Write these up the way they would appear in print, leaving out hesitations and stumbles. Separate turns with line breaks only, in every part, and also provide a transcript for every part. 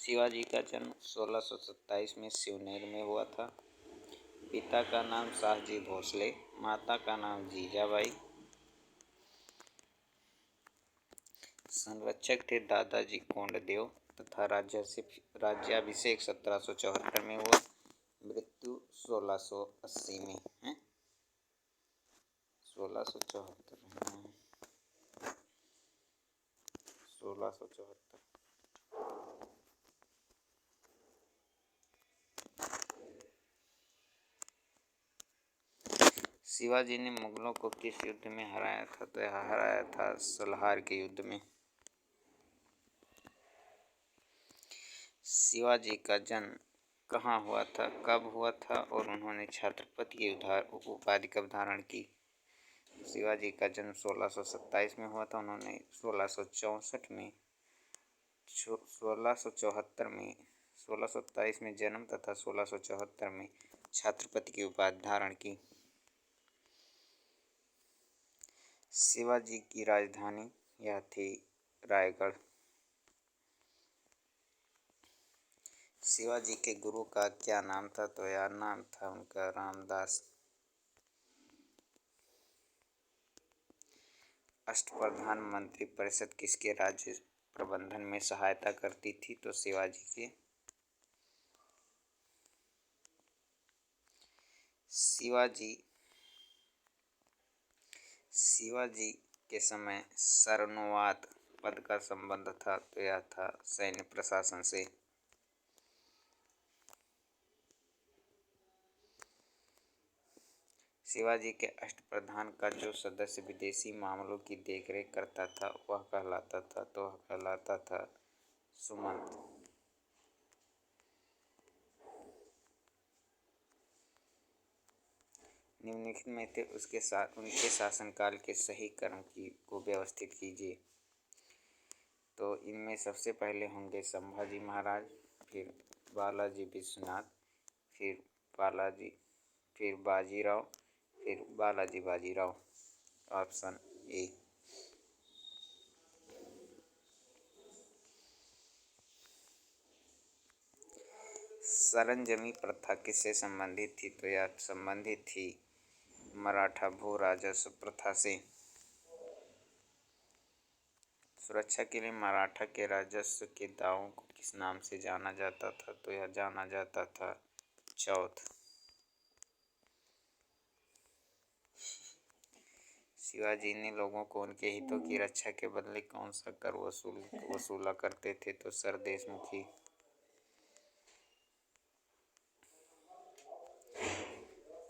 शिवाजी का जन्म 1627 में शिवनेर में हुआ था। पिता का नाम शाहजी भोसले, माता का नाम जीजाबाई। संरक्षक थे दादाजी कोंडदेव तथा राज्याभिषेक 1774 में हुआ। मृत्यु 1680 में है। 1674 में 1674। शिवाजी ने मुगलों को किस युद्ध में हराया था? तो यह हराया था सलहार के युद्ध में। शिवाजी का जन्म कहाँ हुआ था, कब हुआ था और उन्होंने छत्रपति की उपाधि कब धारण की? शिवाजी का जन्म 1627 में हुआ था। उन्होंने 1664 में 1674 में 1627 में जन्म तथा 1674 में छत्रपति की उपाधि धारण की। शिवाजी की राजधानी यह थी रायगढ़। शिवाजी के गुरु का क्या नाम था? तो यह नाम था उनका रामदास। अष्टप्रधान मंत्री परिषद किसके राज्य प्रबंधन में सहायता करती थी? तो शिवाजी के। शिवाजी के समय सरनोवात पद का संबंध था। तो यह था सैन्य प्रशासन से। शिवाजी के अष्टप्रधान का जो सदस्य विदेशी मामलों की देखरेख करता था वह कहलाता था सुमंत। निम्नलिखित में थे उनके शासनकाल के सही क्रम को व्यवस्थित कीजिए। तो इनमें सबसे पहले होंगे संभाजी महाराज, फिर बालाजी विश्वनाथ, फिर बाजीराव, फिर बाजीराव। Option A. सरंजमी प्रथा किससे संबंधित थी? तो यह संबंधित थी मराठा भू राजस्व प्रथा से। सुरक्षा के लिए मराठा के राजस्व के दावों को किस नाम से जाना जाता था? तो यह जाना जाता था चौथ। शिवाजी ने लोगों को उनके हितों की रक्षा के बदले कौन सा कर वसूला करते थे? तो सरदेशमुखी।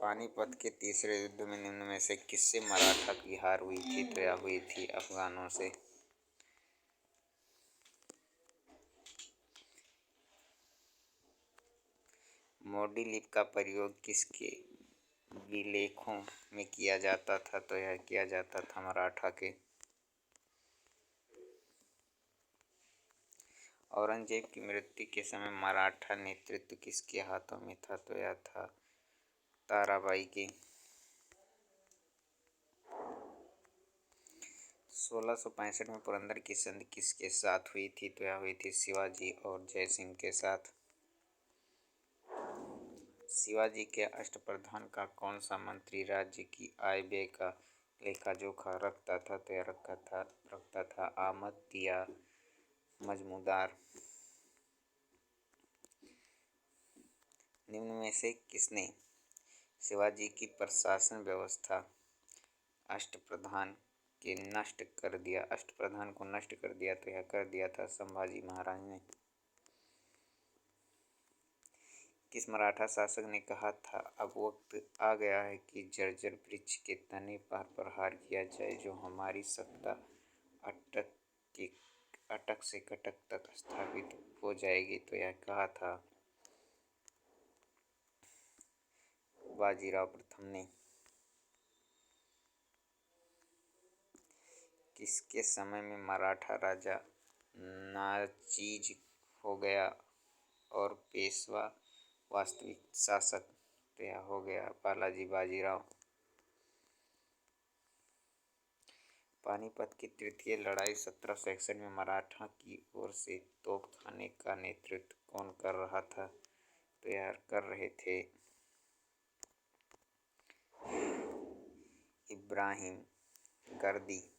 पानीपत के तीसरे युद्ध में निम्न में से किससे मराठा की हार हुई थी? तो यह हुई थी अफगानों से। मोडी लिपि का प्रयोग किसके विलेखों में किया जाता था? तो यह किया जाता था मराठा के। औरंगजेब की मृत्यु के समय मराठा नेतृत्व किसके हाथों में था? तो यह था ताराबाई के। 1665 में पुरंदर की संधि किसके साथ हुई थी? तो यह हुई थी शिवाजी और जयसिंह के साथ। शिवाजी के अष्टप्रधान का कौन सा मंत्री राज्य की आय व्यय का लेखा जोखा रखता था? तो यह रखता था आमद दिया मजमूदार। निम्न में से किसने शिवाजी की प्रशासन व्यवस्था अष्टप्रधान को नष्ट कर दिया? तो यह कर दिया था संभाजी महाराज ने। किस मराठा शासक ने कहा था अब वक्त आ गया है कि जर्जर वृक्ष के तने पर प्रहार किया जाए, जो हमारी सत्ता अटक से कटक तक स्थापित हो जाएगी? तो यह कहा था बाजीराव प्रथम ने। किसके समय में मराठा राजा नाचीज हो गया और पेशवा वास्तविक शासक? तो यह हो गया बालाजी बाजीराव। पानीपत की तृतीय लड़ाई 1761 में मराठा की ओर से तोपखाने का नेतृत्व कौन कर रहा था? तैयार कर रहे थे इब्राहिम गर्दी।